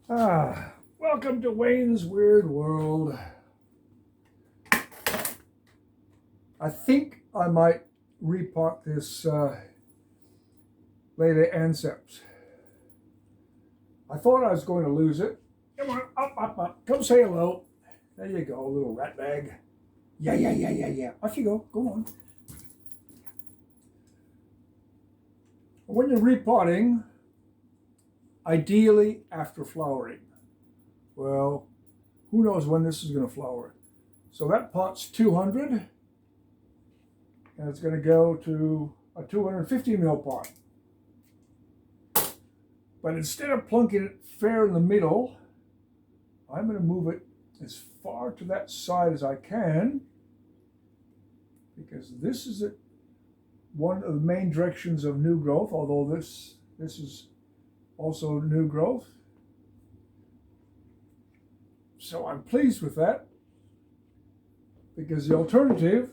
Welcome to Wayne's Weird World. I think I might repot this Laelia anceps. I thought I was going to lose it. Come on, up. Come say hello. There you go, little rat bag. Yeah. Off you go. Go on. When you're repotting, ideally after flowering. Well, who knows when this is going to flower. So that pot's 200, and it's going to go to a 250 ml pot. But instead of plunking it fair in the middle, I'm going to move it as far to that side as I can, because this is one of the main directions of new growth, although this is also new growth. So I'm pleased with that, because the alternative,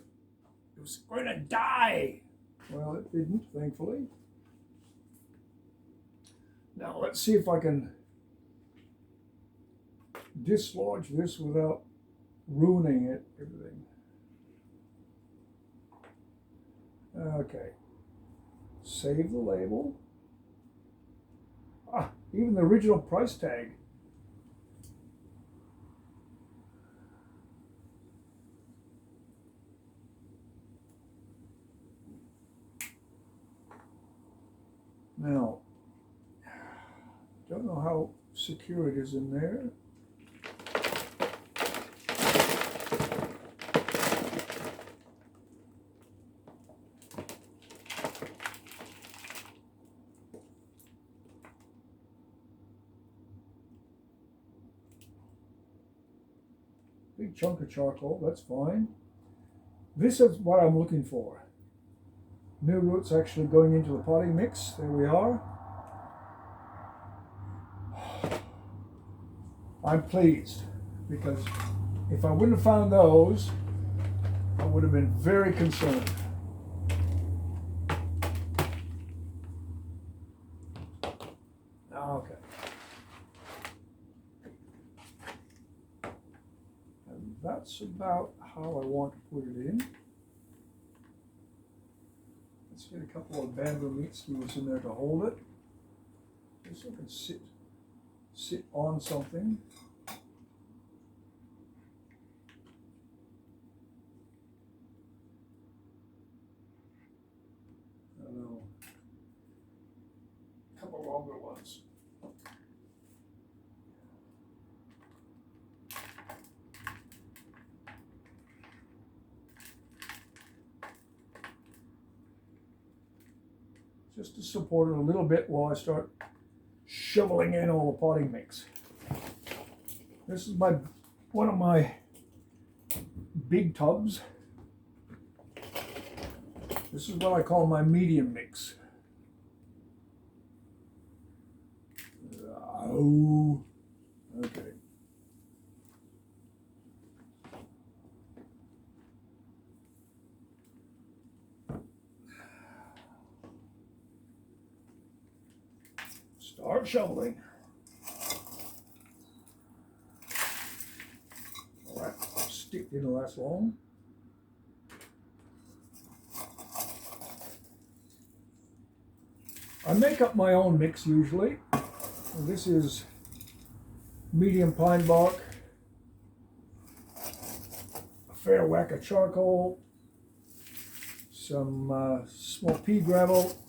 it was going to die. Well, it didn't, thankfully. Now let's see if I can dislodge this without ruining everything. Okay. Save the label. Even the original price tag. Now, don't know how secure it is in there. Big chunk of charcoal, that's fine. This is what I'm looking for. New roots actually going into the potting mix. There we are. I'm pleased, because if I wouldn't have found those, I would have been very concerned. Okay. And that's about how I want to put it in. Let's get a couple of bamboo meat skewers in there to hold it. Just so it can sit on something. I don't know. A couple longer ones. Just to support it a little bit while I start shoveling in all the potting mix. This is one of my big tubs. This is what I call my medium mix. Oh, okay. Start shoveling. All right, stick didn't last long. I make up my own mix usually. This is medium pine bark, a fair whack of charcoal, some small pea gravel.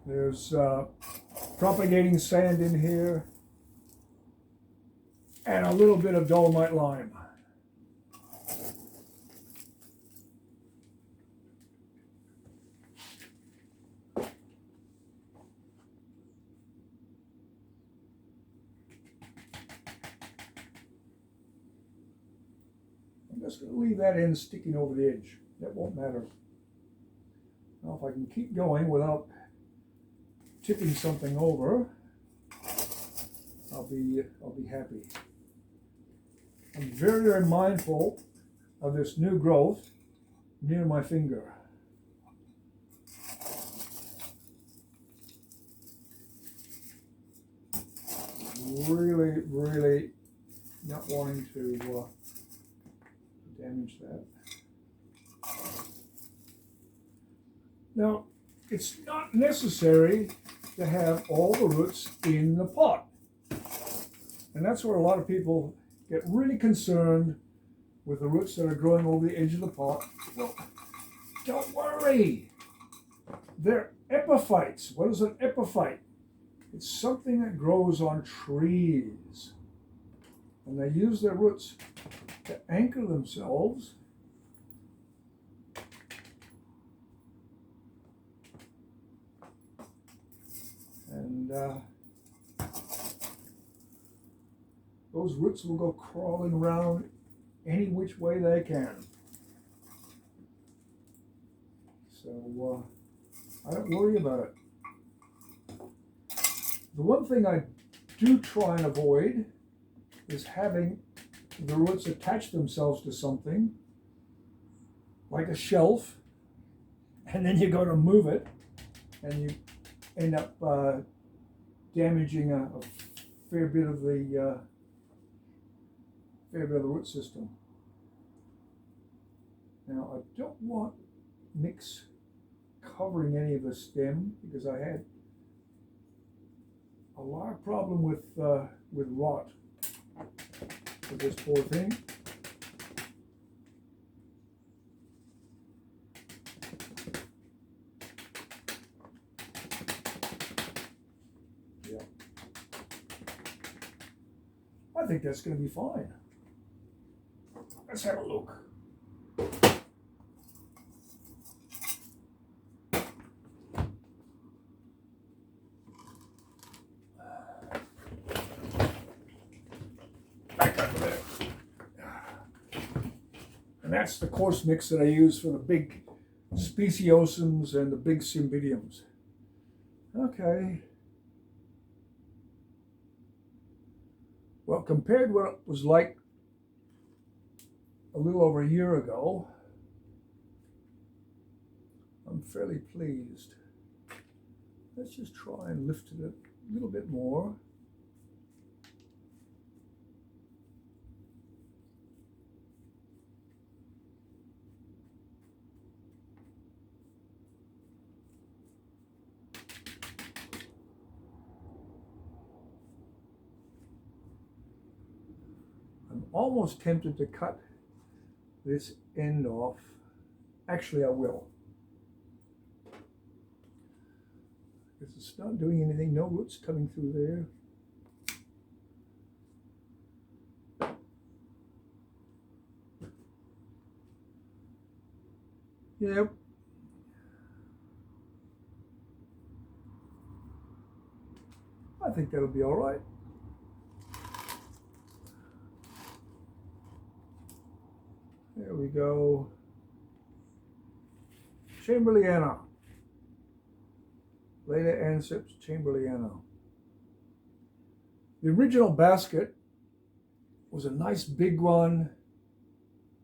There's propagating sand in here, and a little bit of dolomite lime. I'm just going to leave that end sticking over the edge. That won't matter. Now if I can keep going without tipping something over, I'll be happy. I'm very, very mindful of this new growth near my finger. really not wanting to damage that. Now, it's not necessary to have all the roots in the pot. And that's where a lot of people get really concerned with the roots that are growing over the edge of the pot. Well, don't worry. They're epiphytes. What is an epiphyte? It's something that grows on trees. And they use their roots to anchor themselves and those roots will go crawling around any which way they can. So I don't worry about it. The one thing I do try and avoid is having the roots attach themselves to something like a shelf, and then you go to move it and you end up damaging a fair bit of the root system. Now I don't want mix covering any of the stem because I had a lot of problem with rot with this poor thing. Yeah, I think that's going to be fine. Let's have a look. And that's the coarse mix that I use for the big speciosums and the big cymbidiums. Okay. Well, compared to what it was like a little over a year ago, I'm fairly pleased. Let's just try and lift it a little bit more. I'm almost tempted to cut this end off. Actually, I will. Because it's not doing anything, no roots coming through there. Yep. I think that'll be all right. There we go. Chamberliana. Laelia anceps Chamberliana. The original basket was a nice big one.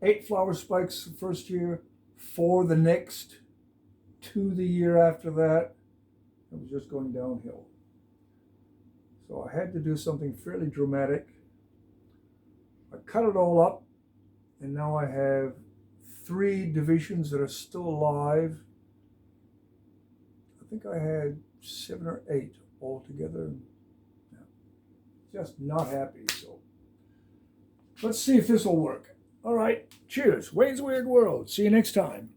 8 flower spikes the first year, 4 the next, 2 the year after that. It was just going downhill. So I had to do something fairly dramatic. I cut it all up, and now I have 3 divisions that are still alive. I think I had 7 or 8 altogether. Yeah. Just not happy, so let's see if this will work. All right, cheers. Wayne's Weird World. See you next time.